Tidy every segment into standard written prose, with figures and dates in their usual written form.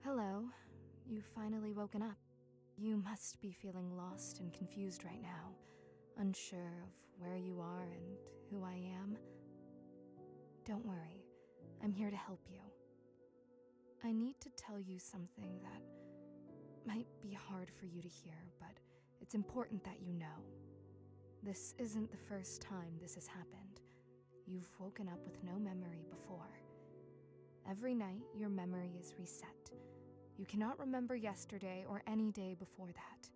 Hello. You've finally woken up. You must be feeling lost and confused right now, unsure of where you are and who I am. Don't worry, I'm here to help you. I need to tell you something that might be hard for you to hear, but it's important that you know. This isn't the first time this has happened. You've woken up with no memory before. Every night, your memory is reset. You cannot remember yesterday or any day before that.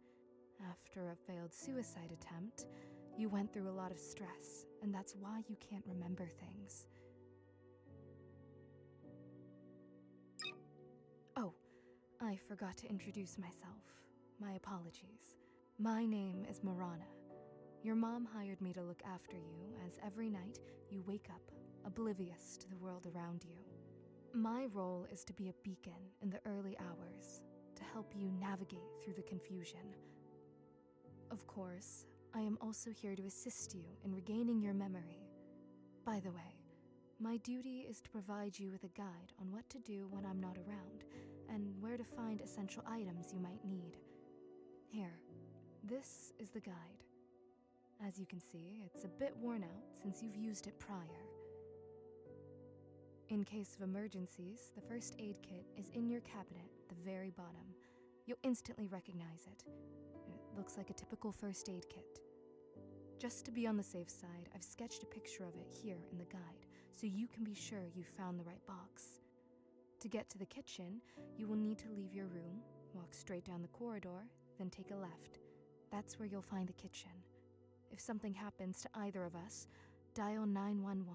After a failed suicide attempt, you went through a lot of stress, and that's why you can't remember things. Oh, I forgot to introduce myself. My apologies. My name is Marana. Your mom hired me to look after you, as every night you wake up oblivious to the world around you. My role is to be a beacon in the early hours, to help you navigate through the confusion. Of course, I am also here to assist you in regaining your memory. By the way, my duty is to provide you with a guide on what to do when I'm not around, and where to find essential items you might need. Here, this is the guide. As you can see, it's a bit worn out since you've used it prior. In case of emergencies, the first aid kit is in your cabinet at the very bottom. You'll instantly recognize it. It looks like a typical first aid kit. Just to be on the safe side, I've sketched a picture of it here in the guide, so you can be sure you've found the right box. To get to the kitchen, you will need to leave your room, walk straight down the corridor, then take a left. That's where you'll find the kitchen. If something happens to either of us, dial 911.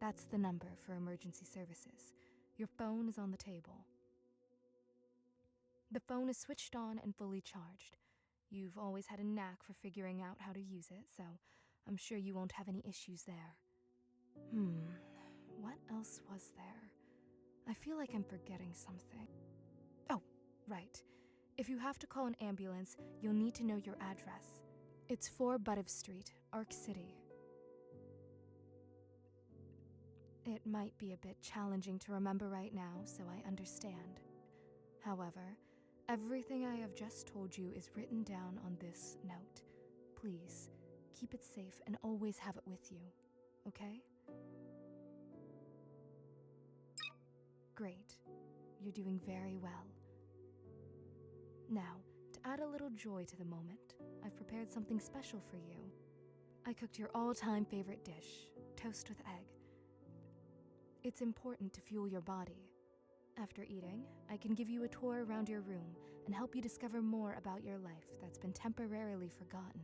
That's the number for emergency services. Your phone is on the table. The phone is switched on and fully charged. You've always had a knack for figuring out how to use it, so I'm sure you won't have any issues there. What else was there? I feel like I'm forgetting something. Oh, right. If you have to call an ambulance, you'll need to know your address. It's 4 Buttiff Street, Arc City. It might be a bit challenging to remember right now, so I understand. However, everything I have just told you is written down on this note. Please, keep it safe and always have it with you, okay? Great. You're doing very well. Now, to add a little joy to the moment, I've prepared something special for you. I cooked your all-time favorite dish, toast with egg. It's important to fuel your body. After eating, I can give you a tour around your room and help you discover more about your life that's been temporarily forgotten.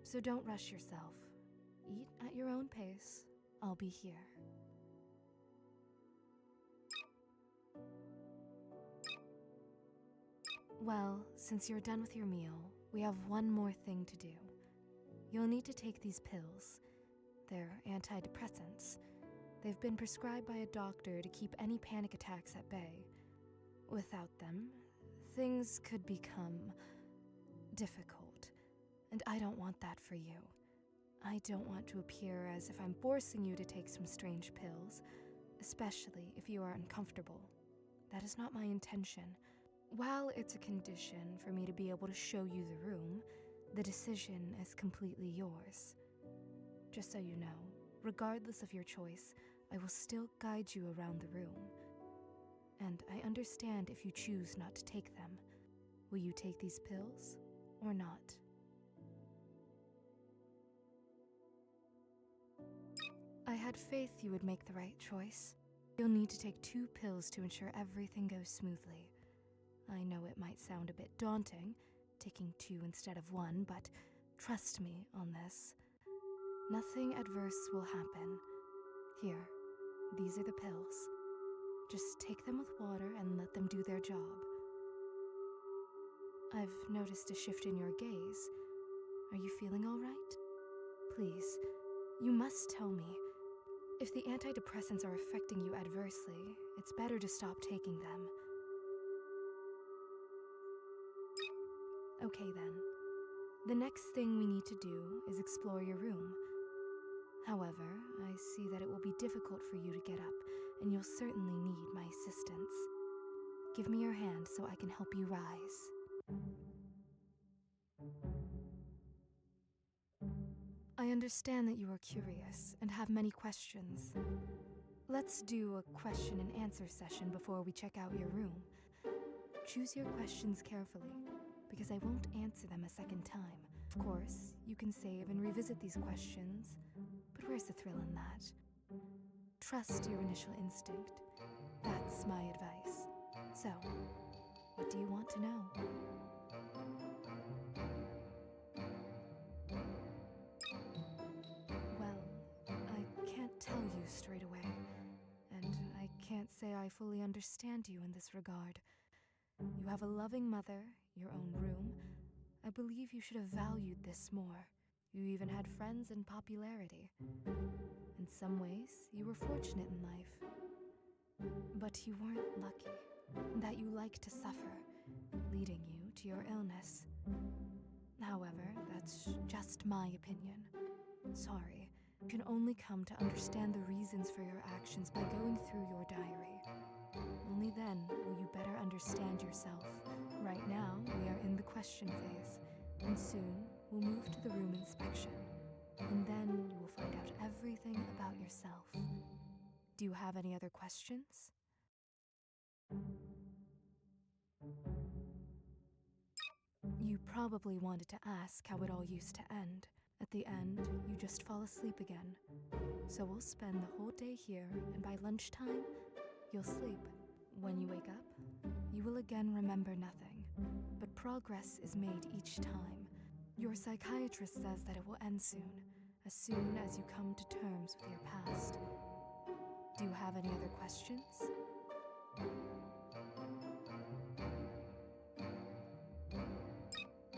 So don't rush yourself. Eat at your own pace. I'll be here. Well, since you're done with your meal, we have one more thing to do. You'll need to take these pills. They're antidepressants. They've been prescribed by a doctor to keep any panic attacks at bay. Without them, things could become difficult, and I don't want that for you. I don't want to appear as if I'm forcing you to take some strange pills, especially if you are uncomfortable. That is not my intention. While it's a condition for me to be able to show you the room, the decision is completely yours. Just so you know, regardless of your choice, I will still guide you around the room. And I understand if you choose not to take them. Will you take these pills or not? I had faith you would make the right choice. You'll need to take 2 pills to ensure everything goes smoothly. I know it might sound a bit daunting, taking 2 instead of 1, but trust me on this. Nothing adverse will happen. Here, these are the pills. Just take them with water and let them do their job. I've noticed a shift in your gaze. Are you feeling all right? Please, you must tell me. If the antidepressants are affecting you adversely, it's better to stop taking them. Okay then. The next thing we need to do is explore your room. However, I see that it will be difficult for you to get up, and you'll certainly need my assistance. Give me your hand so I can help you rise. I understand that you are curious and have many questions. Let's do a question and answer session before we check out your room. Choose your questions carefully, because I won't answer them a second time. Of course, you can save and revisit these questions, but where's the thrill in that? Trust your initial instinct. That's my advice. So, what do you want to know? Well, I can't tell you straight away, and I can't say I fully understand you in this regard. You have a loving mother, your own room. I believe you should have valued this more. You even had friends and popularity. In some ways, you were fortunate in life. But you weren't lucky. That you like to suffer, leading you to your illness. However, that's just my opinion. Sorry, you can only come to understand the reasons for your actions by going through your diary. Only then will you better understand yourself. Right now, we are in the question phase, and soon we'll move to the room inspection. And then you will find out everything about yourself. Do you have any other questions? You probably wanted to ask how it all used to end. At the end, you just fall asleep again. So we'll spend the whole day here, and by lunchtime, you'll sleep. When you wake up, you will again remember nothing. But progress is made each time. Your psychiatrist says that it will end soon as you come to terms with your past. Do you have any other questions?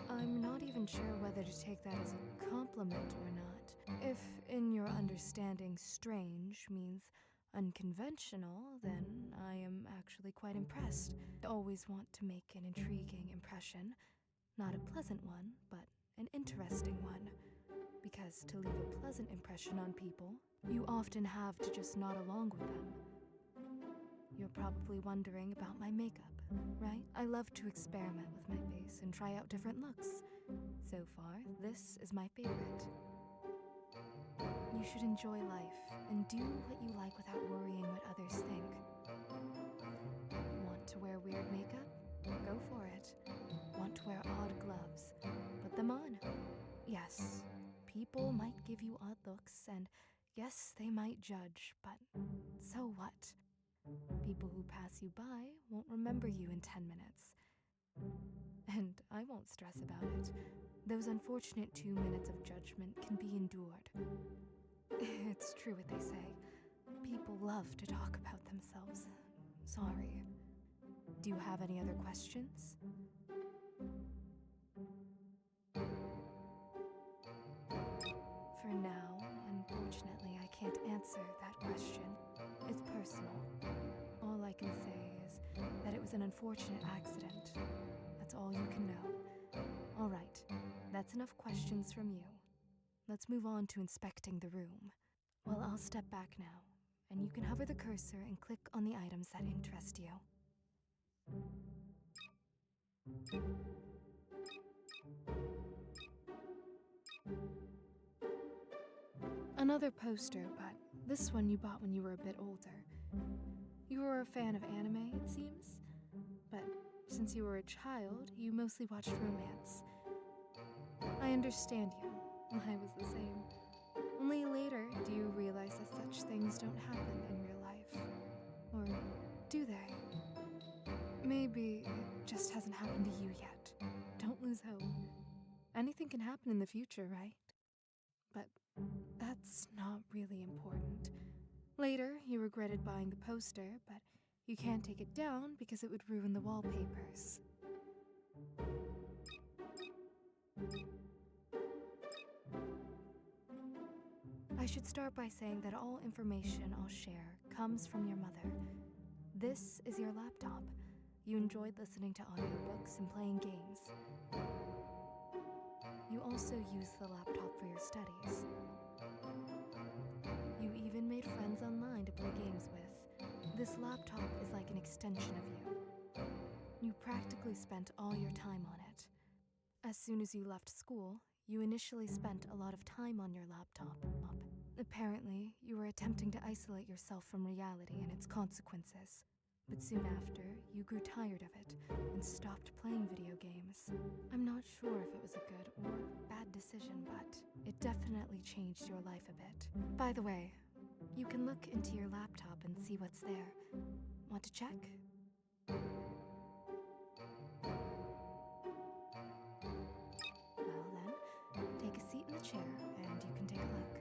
I'm not even sure whether to take that as a compliment or not. If, in your understanding, strange means unconventional, then I am actually quite impressed. I always want to make an intriguing impression. Not a pleasant one, but an interesting one. Because to leave a pleasant impression on people, you often have to just nod along with them. You're probably wondering about my makeup, right? I love to experiment with my face and try out different looks. So far, this is my favorite. You should enjoy life and do what you like without worrying what others think. Want to wear weird makeup? Go for it. Want to wear odd gloves? Put them on. Yes, people might give you odd looks, and yes, they might judge, but so what? People who pass you by won't remember you in 10 minutes. And I won't stress about it. Those unfortunate 2 minutes of judgment can be endured. It's true what they say. People love to talk about themselves. Sorry. Do you have any other questions? For now, unfortunately, I can't answer that question. It's personal. All I can say is that it was an unfortunate accident. That's all you can know. All right, that's enough questions from you. Let's move on to inspecting the room. Well, I'll step back now, and you can hover the cursor and click on the items that interest you. Another poster, but this one you bought when you were a bit older. You were a fan of anime, it seems? But since you were a child, you mostly watched romance. I understand you. I was the same. Only later do you realize that such things don't happen in real life. Or do they? Maybe it just hasn't happened to you yet. Don't lose hope. Anything can happen in the future, right? But that's not really important. Later, you regretted buying the poster, but you can't take it down because it would ruin the wallpapers. I should start by saying that all information I'll share comes from your mother. This is your laptop. You enjoyed listening to audiobooks and playing games. You also use the laptop for your studies. You even made friends online to play games with. This laptop is like an extension of you. You practically spent all your time on it. As soon as you left school, you initially spent a lot of time on your laptop. Apparently, you were attempting to isolate yourself from reality and its consequences. But soon after, you grew tired of it and stopped playing video games. I'm not sure if it was a good or bad decision, but it definitely changed your life a bit. By the way, you can look into your laptop and see what's there. Want to check? Well then, take a seat in the chair and you can take a look.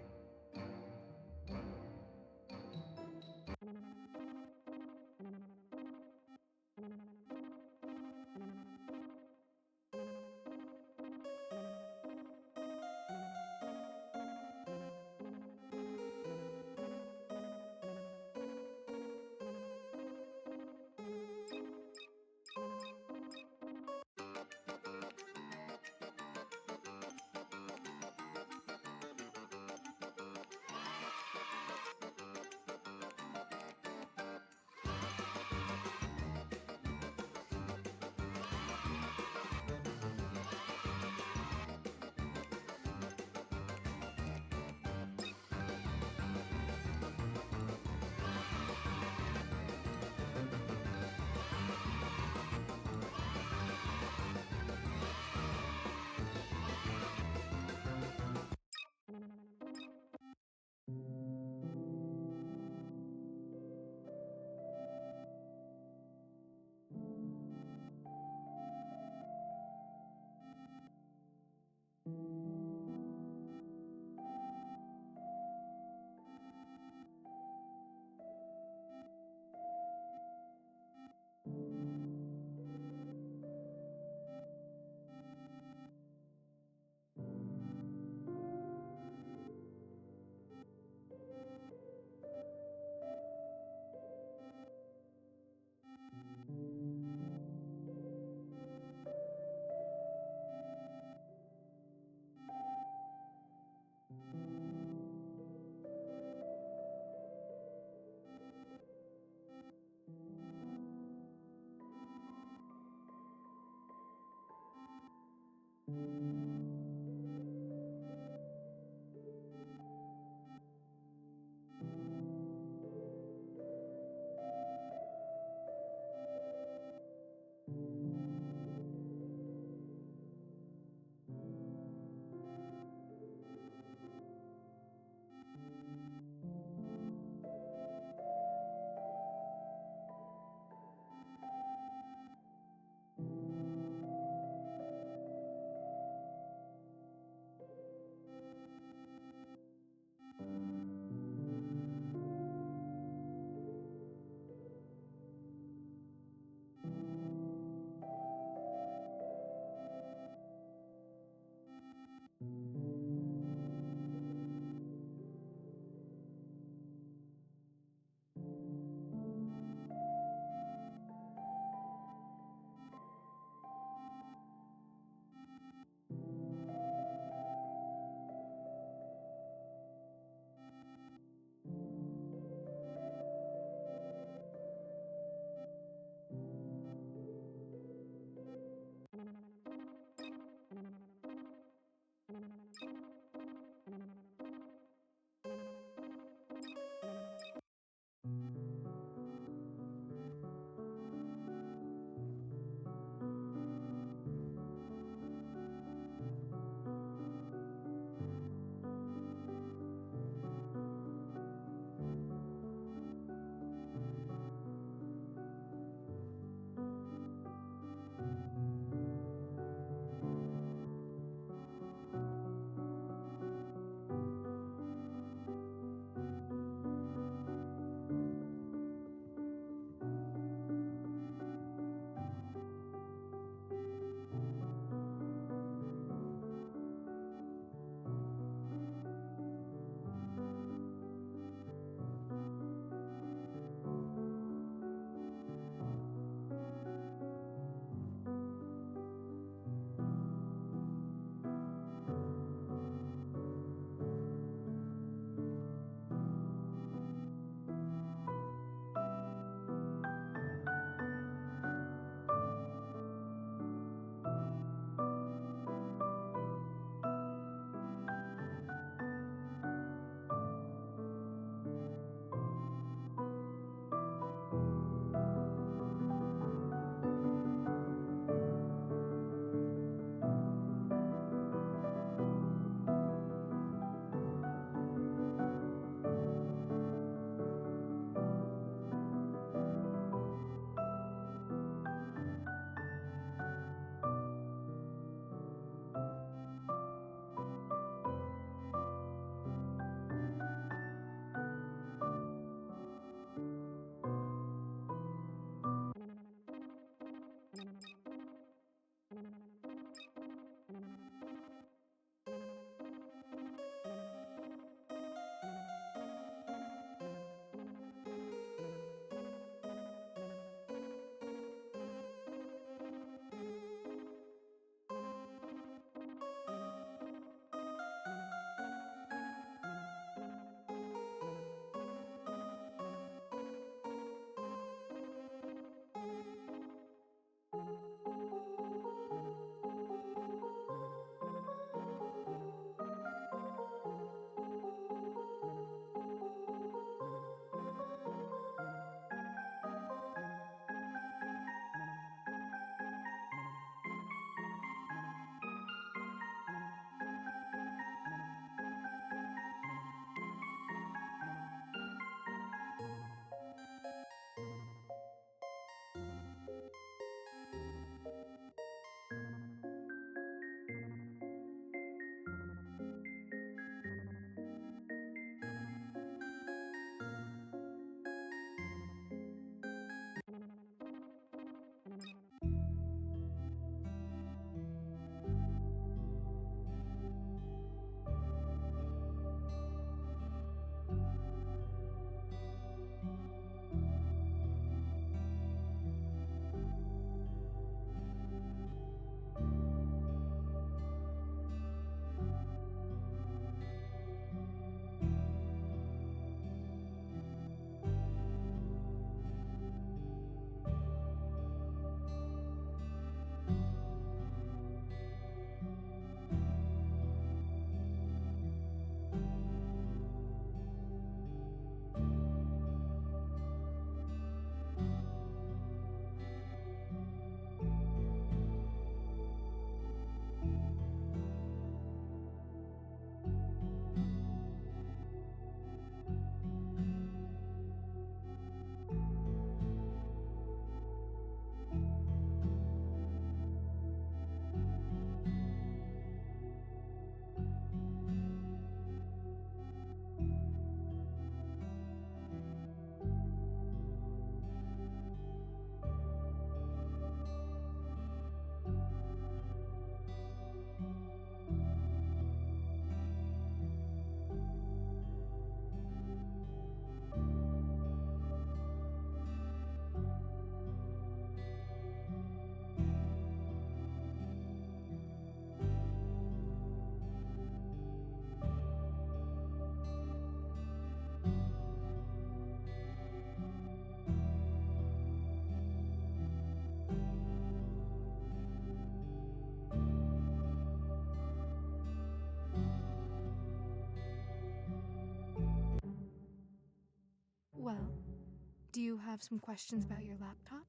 Do you have some questions about your laptop?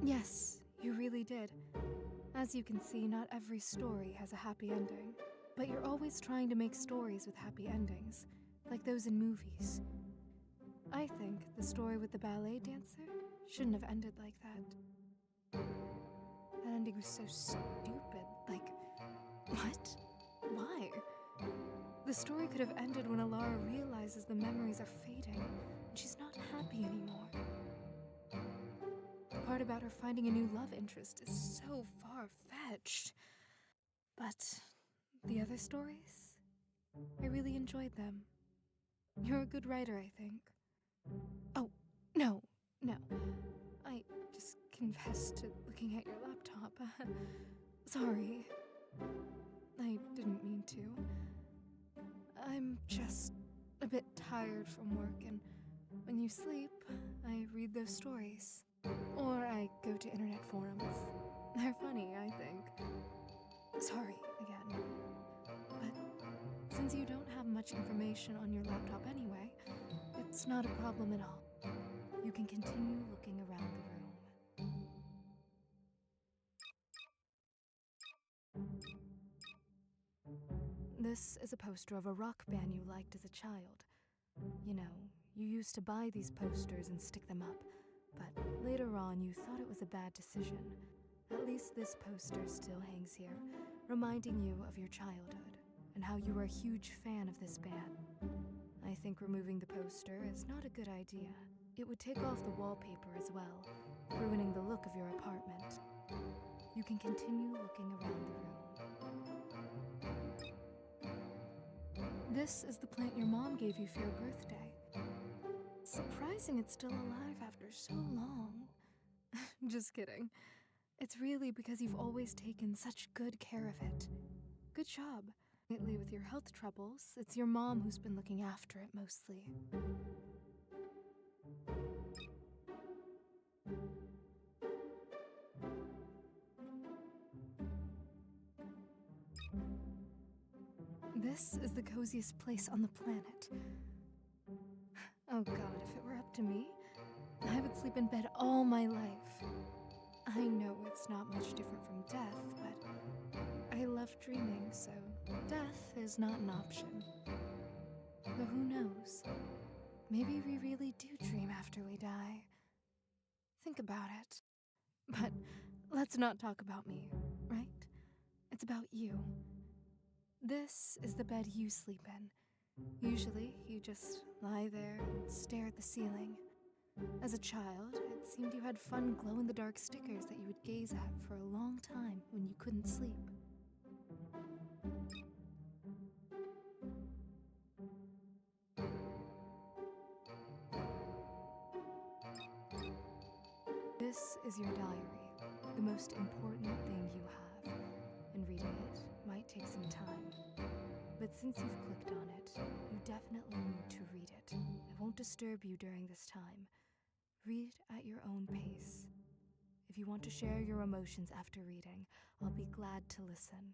Yes, you really did. As you can see, not every story has a happy ending. But you're always trying to make stories with happy endings, like those in movies. I think the story with the ballet dancer shouldn't have ended like that. That ending was so stupid. Like, what? Why? The story could have ended when Alara realizes the memories are fading and she's not happy anymore. The part about her finding a new love interest is so far-fetched. But the other stories? I really enjoyed them. You're a good writer, I think. Oh, no. I just confessed to looking at your laptop. Sorry. I didn't mean to. I'm just a bit tired from work, and when you sleep, I read those stories. Or I go to internet forums. They're funny, I think. Sorry, again. But since you don't have much information on your laptop anyway, it's not a problem at all. You can continue looking around the room. This is a poster of a rock band you liked as a child. You know, you used to buy these posters and stick them up, but later on you thought it was a bad decision. At least this poster still hangs here, reminding you of your childhood and how you were a huge fan of this band. I think removing the poster is not a good idea. It would take off the wallpaper as well, ruining the look of your apartment. You can continue looking around the room. This is the plant your mom gave you for your birthday. Surprising it's still alive after so long. Just kidding. It's really because you've always taken such good care of it. Good job. Lately, with your health troubles, it's your mom who's been looking after it mostly. This is the coziest place on the planet. Oh god, if it were up to me, I would sleep in bed all my life. I know it's not much different from death, but I love dreaming, so death is not an option. Though who knows? Maybe we really do dream after we die. Think about it. But let's not talk about me, right? It's about you. This is the bed you sleep in. Usually, you just lie there and stare at the ceiling. As a child, it seemed you had fun glow-in-the-dark stickers that you would gaze at for a long time when you couldn't sleep. This is your diary, the most important thing you have, and reading it might take some time. But since you've clicked on it, you definitely need to read it. I won't disturb you during this time. Read at your own pace. If you want to share your emotions after reading, I'll be glad to listen.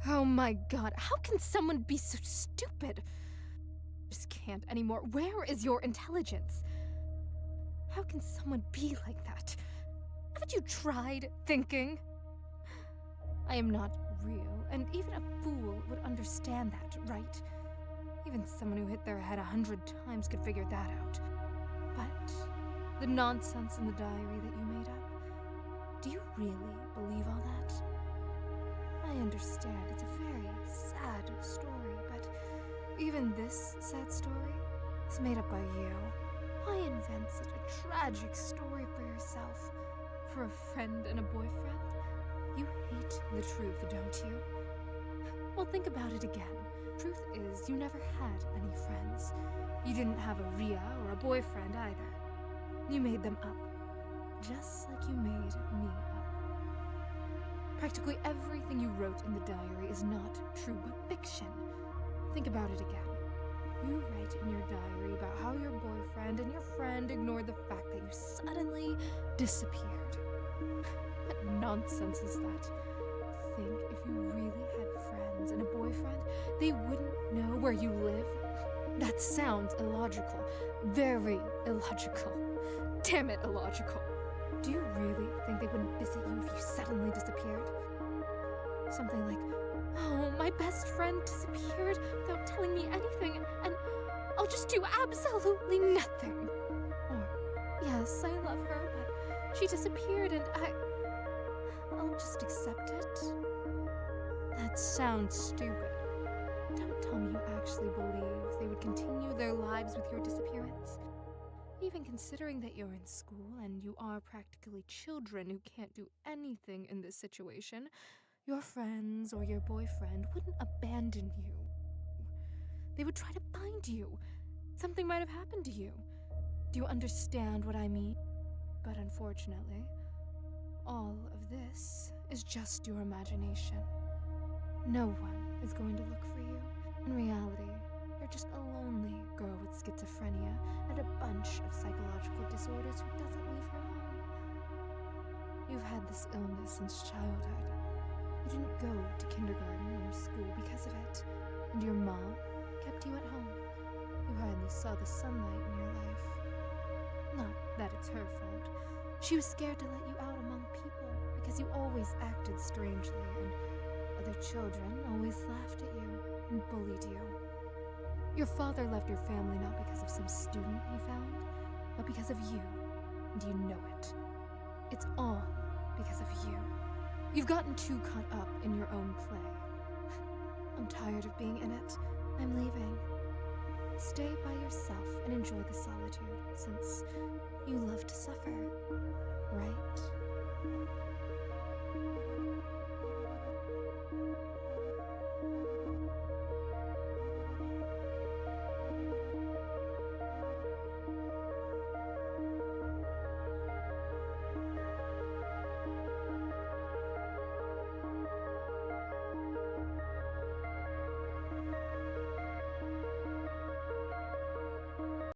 Oh my god, how can someone be so stupid? I just can't anymore. Where is your intelligence? How can someone be like that? Haven't you tried thinking? I am not real, and even a fool would understand that, right? Even someone who hit their head 100 times could figure that out. But the nonsense in the diary that you made up, do you really believe all that? I understand it's a very sad story, but even this sad story is made up by you. Why invent such a tragic story for yourself? For a friend and a boyfriend? You hate the truth, don't you? Well, think about it again. Truth is, you never had any friends. You didn't have a Rhea or a boyfriend either. You made them up. Just like you made me up. Practically everything you wrote in the diary is not true, but fiction. Think about it again. You write in your diary about how your boyfriend and your friend ignored the fact that you suddenly disappeared. What nonsense is that? Think if you really had friends and a boyfriend, they wouldn't know where you live? That sounds illogical. Very illogical. Damn it, illogical. Do you really think they wouldn't visit you if you suddenly disappeared? Something like, oh, my best friend disappeared without telling me anything, and I'll just do absolutely nothing. Or, yes, I love her, but she disappeared and I'll just accept it. That sounds stupid. Don't tell me you actually believe they would continue their lives with your disappearance. Even considering that you're in school and you are practically children who can't do anything in this situation, your friends or your boyfriend wouldn't abandon you. They would try to find you. Something might have happened to you. Do you understand what I mean? But unfortunately, all of this is just your imagination. No one is going to look for you. In reality, you're just a lonely girl with schizophrenia and a bunch of psychological disorders who doesn't leave her home. You've had this illness since childhood. You didn't go to kindergarten or school because of it, and your mom kept you at home. You hardly saw the sunlight in your life. Not that it's her fault. She was scared to let you out among people because you always acted strangely, and other children always laughed at you and bullied you. Your father left your family not because of some student he found, but because of you, and you know it. It's all because of you. You've gotten too caught up in your own play. I'm tired of being in it. I'm leaving. Stay by yourself and enjoy the solitude, since you love to suffer, right?